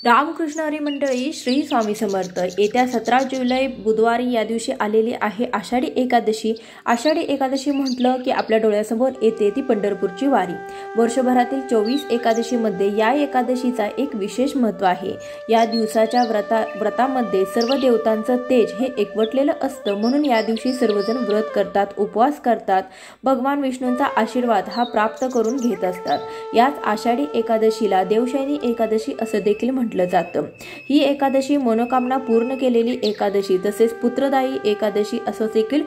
रामकृष्ण हरी मंडळी, श्री स्वामी समर्थ। येत्या 17 जुलै बुधवारी या दिवशी आलेली आहे आषाढी एकादशी। आषाढी एकादशी म्हटलं की आपल्या डोळ्यासमोर येते ती पंढरपूरची वारी। वर्षभरातील 24 एकादशीमध्ये या एकादशीचा एक विशेष महत्त्व आहे। या दिवसाच्या व्रतामध्ये सर्व देवतांचं तेज हे एकवटलेलं असतं, म्हणून या दिवशी सर्वजण व्रत करतात, उपवास करतात, भगवान विष्णूंचा आशीर्वाद हा प्राप्त करून घेत असतात। याच आषाढी एकादशीला देवशयनी एकादशी असं देखील म्हटलं जातं। ही एकादशी मनोकामना पूर्ण केलेली एकादशी तसेच पुत्रदायी एकादशी असं देखील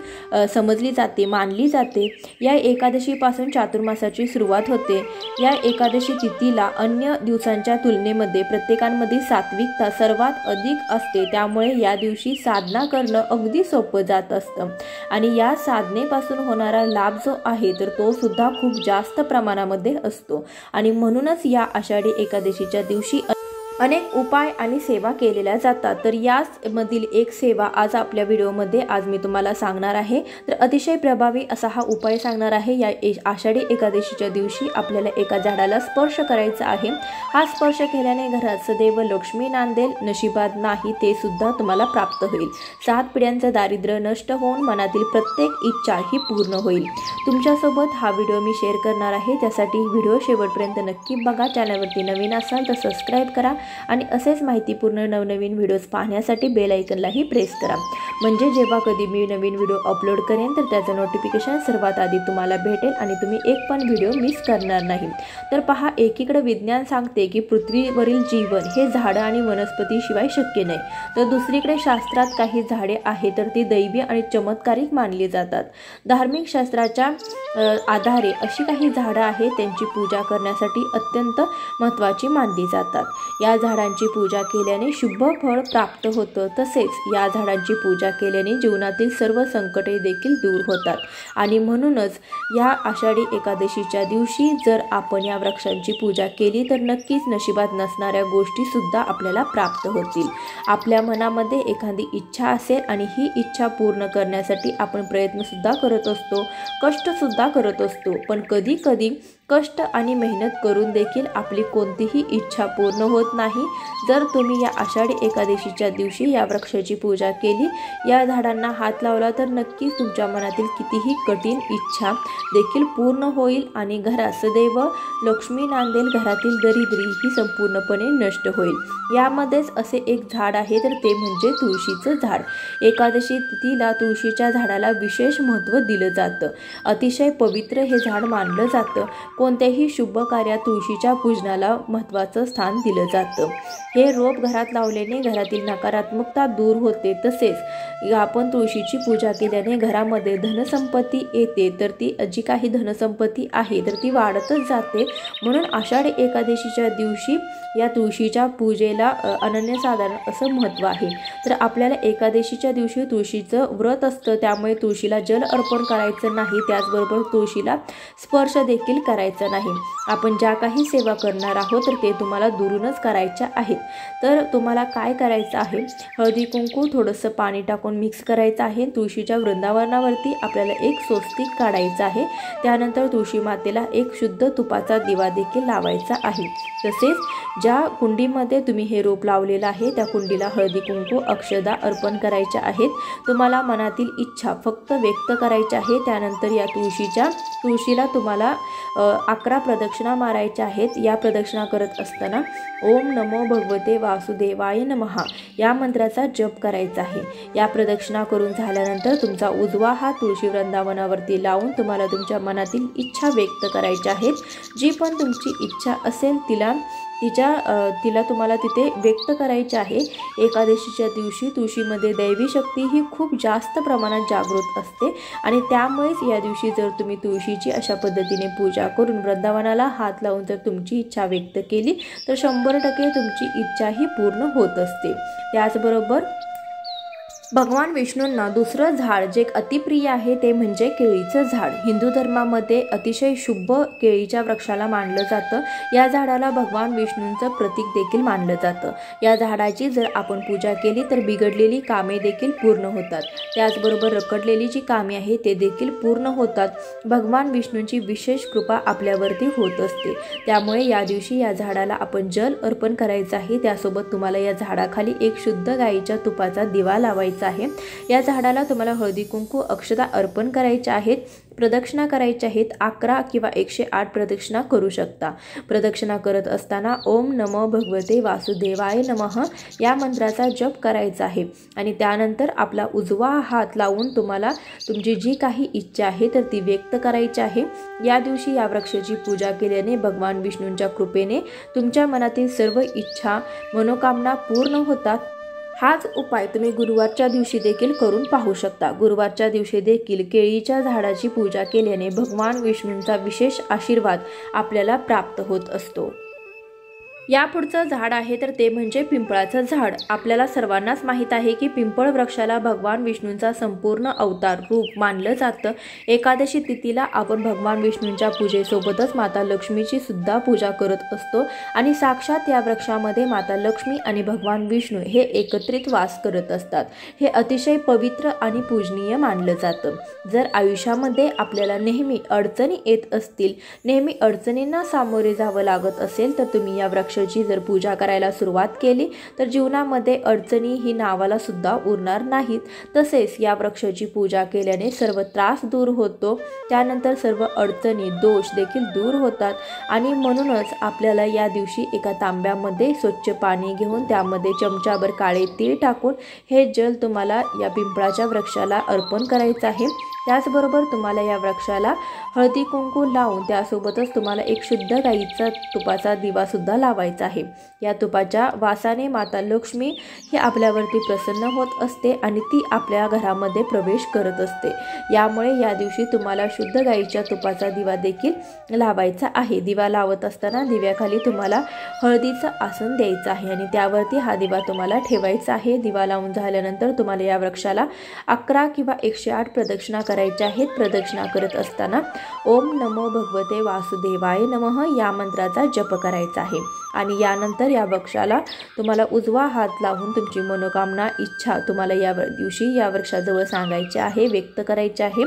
समजली जाते, मानली जाते। या एकादशीपासून चातुर्मासाची सुरुवात होते। या एकादशी तिथीला अन्य दिवसांच्या तुलनेमध्ये प्रत्येकांमध्ये सात्विकता सर्वात अधिक असते, त्यामुळे या दिवशी साधना करणं अगदी सोपं जात असतं आणि या साधनेपासून होणारा लाभ जो आहे तर तो सुद्धा खूप जास्त प्रमाणामध्ये असतो आणि म्हणूनच या आषाढी एकादशीच्या दिवशी अनेक उपाय आणि सेवा केलेल्या जातात। तर याच मधील एक सेवा आज आपल्या व्हिडिओमध्ये आज मी तुम्हाला सांगणार आहे। तर अतिशय प्रभावी असा हा उपाय सांगणार आहे। या आषाढी एकादशीच्या दिवशी आपल्याला एका झाडाला स्पर्श करायचा आहे। हा स्पर्श केल्याने घरात सदैव लक्ष्मी नांदेल, नशिबात नाही ते सुद्धा तुम्हाला प्राप्त होईल। 7 पिढ्यांचं दारिद्र्य नष्ट होऊन मनातील प्रत्येक इच्छा ही पूर्ण होईल। तुमच्यासोबत हा व्हिडिओ मी शेअर करणार आहे, त्यासाठी व्हिडिओ शेवटपर्यंत नक्की बघा। चॅनलवरती नवीन असाल तर सबस्क्राईब करा आणि असेच माहितीपूर्ण नवनवीन व्हिडिओज पाहण्यासाठी बेल आयकॉनलाही प्रेस करा, म्हणजे जेव्हा कधी मी नवीन व्हिडिओ अपलोड करेन तर त्याचं नोटिफिकेशन सर्वात आधी तुम्हाला भेटेल आणि तुम्ही एक पण व्हिडिओ मिस करणार नाही। तर पहा, एकीकडे विज्ञान सांगते की पृथ्वीवरील जीवन हे झाडं आणि वनस्पतीशिवाय शक्य नाही, तर दुसरीकडे शास्त्रात काही झाडे आहेत तर ती दैवी आणि चमत्कारिक मानली जातात। धार्मिक शास्त्राच्या आधारे अशी काही झाडं आहेत त्यांची पूजा करण्यासाठी अत्यंत महत्त्वाची मानली जातात। या झाडांची पूजा केल्याने शुभ फळ प्राप्त होतं, तसेच या झाडांची पूजा केल्याने जीवनातील सर्व संकटे देखील दूर होतात आणि म्हणूनच या आषाढी एकादशीच्या दिवशी जर आपण या वृक्षांची पूजा केली तर नक्कीच नशिबात नसणाऱ्या गोष्टी सुद्धा आपल्याला प्राप्त होतील। आपल्या मनामध्ये एखादी इच्छा असेल आणि ही इच्छा पूर्ण करण्यासाठी आपण प्रयत्न सुद्धा करत असतो, कष्ट सुद्धा करत असतो, पण कधी कधी कष्ट आणि मेहनत करून देखील आपली कोणतीही इच्छा पूर्ण होत नाही। जर तुम्ही या आषाढी एकादशीच्या दिवशी या वृक्षाची पूजा केली, या झाडांना हात लावला तर नक्कीच तुमच्या मनातील कितीही कठीण इच्छा देखील पूर्ण होईल आणि घरात सदैव लक्ष्मी नांदेल, घरातील दरिद्री ही संपूर्णपणे नष्ट होईल। यामध्येच असे एक झाड आहे तर ते म्हणजे तुळशीचं झाड। एकादशी तिथीला तुळशीच्या झाडाला विशेष महत्त्व दिलं जातं, अतिशय पवित्र हे झाड मानलं जातं। कोणत्याही शुभ कार्यात तुळशीच्या पूजनाला महत्त्वाचं स्थान दिलं जातं। हे रोप घरात लावल्याने घरातील नकारात्मकता दूर होते, तसेच आपण तुळशीची पूजा केल्याने घरामध्ये धनसंपत्ती येते, तर ती जी काही धनसंपत्ती आहे तर ती वाढतच जाते। म्हणून आषाढी एकादशीच्या दिवशी या तुळशीच्या पूजेला अनन्यसाधारण असं महत्त्व आहे। तर आपल्याला एकादशीच्या दिवशी तुळशीचं व्रत असतं, त्यामुळे तुळशीला जल अर्पण करायचं नाही, त्याचबरोबर तुळशीला स्पर्श देखील करायचा नाही। आपण ज्या काही सेवा करणार आहोत तर ते तुम्हाला दुरूनच करायच्या आहेत। तर तुम्हाला काय करायचं आहे, हळदी कुंकू थोडंसं पाणी टाकून मिक्स करायचं आहे। तुळशीच्या वृंदावनावरती आपल्याला एक स्वस्तिक काढायचं आहे। त्यानंतर तुळशी मातेला एक शुद्ध तुपाचा दिवा देखील लावायचा आहे। तसेच ज्या कुंडीमध्ये तुम्ही हे रोप लावलेलं आहे त्या कुंडीला हळदी कुंकू अक्षदा अर्पण करायच्या आहेत। तुम्हाला मनातील इच्छा फक्त व्यक्त करायची आहे। त्यानंतर या तुळशीला तुम्हाला 11 प्रदक्षिणा मारायच्या आहेत। या प्रदक्षिणा करत असताना ओम नमो भगवते वासुदेवाय नमः या मंत्राचा जप करायचा आहे। या प्रदक्षिणा करून झाल्यानंतर तुमचा उजवा हात तुळशी वृंदावनावरती लावून तुम्हाला तुमच्या मनातील इच्छा व्यक्त करायच्या आहेत। जी पण तुमची इच्छा असेल तिला तुम्हाला तिथे व्यक्त करायचे आहे। एकादशीच्या दिवशी तुळशीमध्ये दैवी शक्ती ही खूप जास्त प्रमाणात जागृत असते आणि त्यामुळेच या दिवशी जर तुम्ही तुळशीची अशा पद्धतीने पूजा करून वृंदावनाला हात लावून जर तुमची इच्छा व्यक्त केली तर 100% तुमची इच्छा ही पूर्ण होत असते। त्याचबरोबर भगवान विष्णूंना दुसरं झाड जे अतिप्रिय आहे ते म्हणजे केळीचं झाड। हिंदू धर्मामध्ये अतिशय शुभ केळीच्या वृक्षाला मानलं जातं। या झाडाला भगवान विष्णूंचं प्रतीक देखील मानलं जातं। या झाडाची जर आपण पूजा केली तर बिघडलेली कामे देखील पूर्ण होतात, त्याचबरोबर रखडलेली जी कामे आहे ते देखील पूर्ण होतात। भगवान विष्णूंची विशेष कृपा आपल्यावरती होत असते, त्यामुळे या दिवशी या झाडाला आपण जल अर्पण करायचं आहे। त्यासोबत तुम्हाला या झाडाखाली एक शुद्ध गाईच्या तुपाचा दिवा लावायचा आहे। या झाडाला तुम्हाला हळदी कुंकू अक्षता अर्पण करायच्या आहेत, प्रदक्षिणा करायच्या आहेत। 11 किंवा 108 प्रदक्षिणा करू शकता। प्रदक्षिणा करत असताना ओम नमो भगवते वासुदेवाय नमः या मंत्राचा जप करायचा आहे आणि त्यानंतर आपला उजवा हात लावून तुम्हाला तुमची जी काही इच्छा आहे तर ती व्यक्त करायची आहे। या दिवशी या वृक्षाची पूजा केल्याने भगवान विष्णूंच्या कृपेने तुमच्या मनातील सर्व इच्छा मनोकामना पूर्ण होतात। हाच उपाय तुम्ही गुरुवारच्या दिवशी देखील करून पाहू शकता। गुरुवारच्या दिवशी देखील केळीच्या झाडाची पूजा केल्याने भगवान विष्णूंचा विशेष आशीर्वाद आपल्याला प्राप्त होत असतो। या पुढचं झाड आहे तर ते म्हणजे पिंपळाचं झाड। आपल्याला सर्वांनाच माहीत आहे की पिंपळ वृक्षाला भगवान विष्णूंचा संपूर्ण अवतार रूप मानलं जातं। एकादशी तिथीला आपण भगवान विष्णूंच्या पूजेसोबतच माता लक्ष्मीची सुद्धा पूजा करत असतो आणि साक्षात या वृक्षामध्ये माता लक्ष्मी आणि भगवान विष्णू हे एकत्रित वास करत असतात। हे अतिशय पवित्र आणि पूजनीय मानलं जातं। जर आयुष्यामध्ये आपल्याला नेहमी अडचणी येत असतील, नेहमी अडचणींना सामोरे जावं लागत असेल तर तुम्ही या वृक्षाची जर पूजा करायला सुरुवात केली तर जीवनामध्ये अडचणी ही नावाला सुद्धा उरणार नाहीत। तसेच या वृक्षाची पूजा केल्याने सर्व त्रास दूर होतो, त्यानंतर सर्व अडचणी दोष देखील दूर होतात आणि म्हणूनच आपल्याला या दिवशी एका तांब्यामध्ये स्वच्छ पाणी घेऊन त्यामध्ये चमचाभर काळे तीळ टाकून हे जल तुम्हाला या पिंपळाच्या वृक्षाला अर्पण करायचं आहे। त्याचबरोबर तुम्हाला या वृक्षाला हळदी कुंकू लावून त्यासोबतच तुम्हाला एक शुद्ध गाईचा तुपाचा दिवा सुद्धा लावायचा आहे। या तुपाच्या वासाने माता लक्ष्मी ही आपल्यावरती प्रसन्न होत असते आणि ती आपल्या घरामध्ये प्रवेश करत असते। यामुळे या दिवशी तुम्हाला शुद्ध गाईच्या तुपाचा दिवा देखील लावायचा आहे। दिवा लावत असताना दिव्याखाली तुम्हाला हळदीचं आसन द्यायचं आहे आणि त्यावरती हा दिवा तुम्हाला ठेवायचा आहे। दिवा लावून झाल्यानंतर तुम्हाला या वृक्षाला 11 किंवा 108 प्रदक्षिणा करायच्या आहेत। प्रदक्षिणा करत असताना ओम नमो भगवते वासुदेवाय नमः या मंत्राचा जप करायचा आहे आणि यानंतर या वृक्षाला तुम्हाला उजवा हात लावून तुमची मनोकामना इच्छा तुम्हाला या दिवशी या वृक्षाजवळ सांगायची आहे, व्यक्त करायची आहे।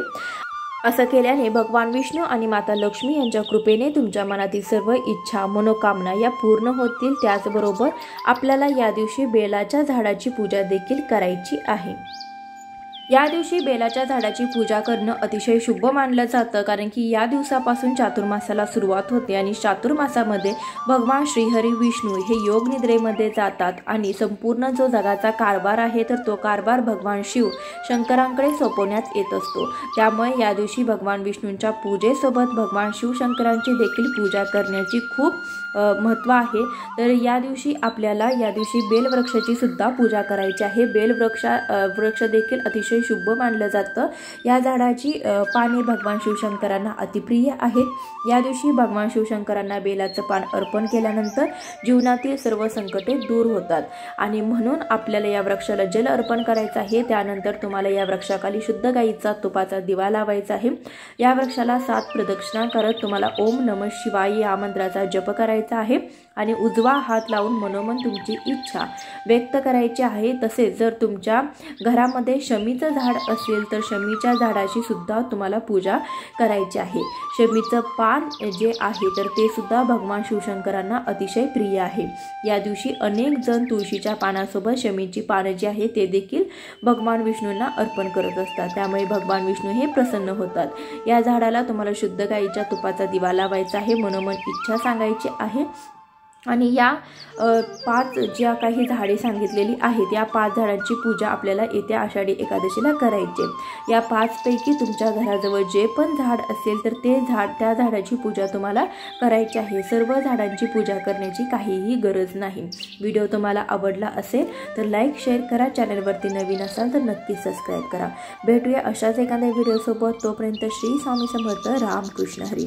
असं केल्याने भगवान विष्णू आणि माता लक्ष्मी यांच्या कृपेने तुमच्या मनातील सर्व इच्छा मनोकामना या पूर्ण होतील। त्याचबरोबर आपल्याला या दिवशी बेलाच्या झाडाची पूजा देखील करायची आहे। या दिवशी बेलाच्या झाडाची पूजा करणं अतिशय शुभ मानलं जातं, कारण की या दिवसापासून चातुर्मासाला सुरुवात होते आणि चातुर्मासामध्ये भगवान श्रीहरी विष्णू हे योग निद्रेमध्ये जातात आणि संपूर्ण जो जगाचा कारभार आहे तर तो कारभार भगवान शिव शंकरांकडे सोपवण्यात येत असतो। त्यामुळे या दिवशी भगवान विष्णूंच्या पूजेसोबत भगवान शिवशंकरांची देखील पूजा करण्याची खूप महत्त्व आहे। तर या दिवशी आपल्याला या दिवशी बेलवृक्षाची सुद्धा पूजा करायची आहे। वृक्ष देखील अतिशय शुभ मानलं जातं। या झाडाची पाने भगवान शिवशंकरांना अतिप्रिय आहेत। या दिवशी भगवान शिवशंकरांना बेलाचं पान अर्पण केल्यानंतर जीवनातील सर्व संकटे दूर होतात आणि म्हणून आपल्याला या वृक्षाला जल अर्पण करायचं आहे। त्यानंतर तुम्हाला या वृक्षाखाली शुद्ध गाईचा तुपाचा दिवा लावायचा आहे। या वृक्षाला 7 प्रदक्षिणा करत तुम्हाला ओम नमः शिवाय या मंत्राचा जप करायचा आहे आणि उजवा हात लावून मनोमन तुमची इच्छा व्यक्त करायची आहे। तसेच जर तुमच्या घरामध्ये शमीचं झाड असेल तर शमीच्या झाडाची सुद्धा तुम्हाला पूजा करायची आहे। शमीचं पान जे आहे तर ते सुद्धा भगवान शिवशंकरांना अतिशय प्रिय आहे। या दिवशी अनेक जण तुळशीच्या पानासोबत शमीची पानं जी आहे ते देखील भगवान विष्णूंना अर्पण करत असतात, त्यामुळे भगवान विष्णू हे प्रसन्न होतात। या झाडाला तुम्हाला शुद्ध गाईच्या तुपाचा दिवा लावायचा आहे, मनोमन इच्छा सांगायची आहे आणि या 5 ज्या काही झाडे सांगितलेली आहेत या 5 झाडांची पूजा आपल्याला येत्या आषाढी एकादशीला करायची। या 5 पैकी तुमच्या घराजवळ जे पण झाड असेल तर त्या झाडाची पूजा तुम्हाला करायची आहे। सर्व झाडांची पूजा करण्याची काहीही गरज नाही। व्हिडिओ तुम्हाला आवडला असेल तर लाईक शेअर करा, चॅनलवरती नवीन असाल तर नक्की सबस्क्राईब करा। भेटूया अशाच एखाद्या व्हिडिओसोबत, तोपर्यंत श्री स्वामी समर्थ, रामकृष्ण हरी।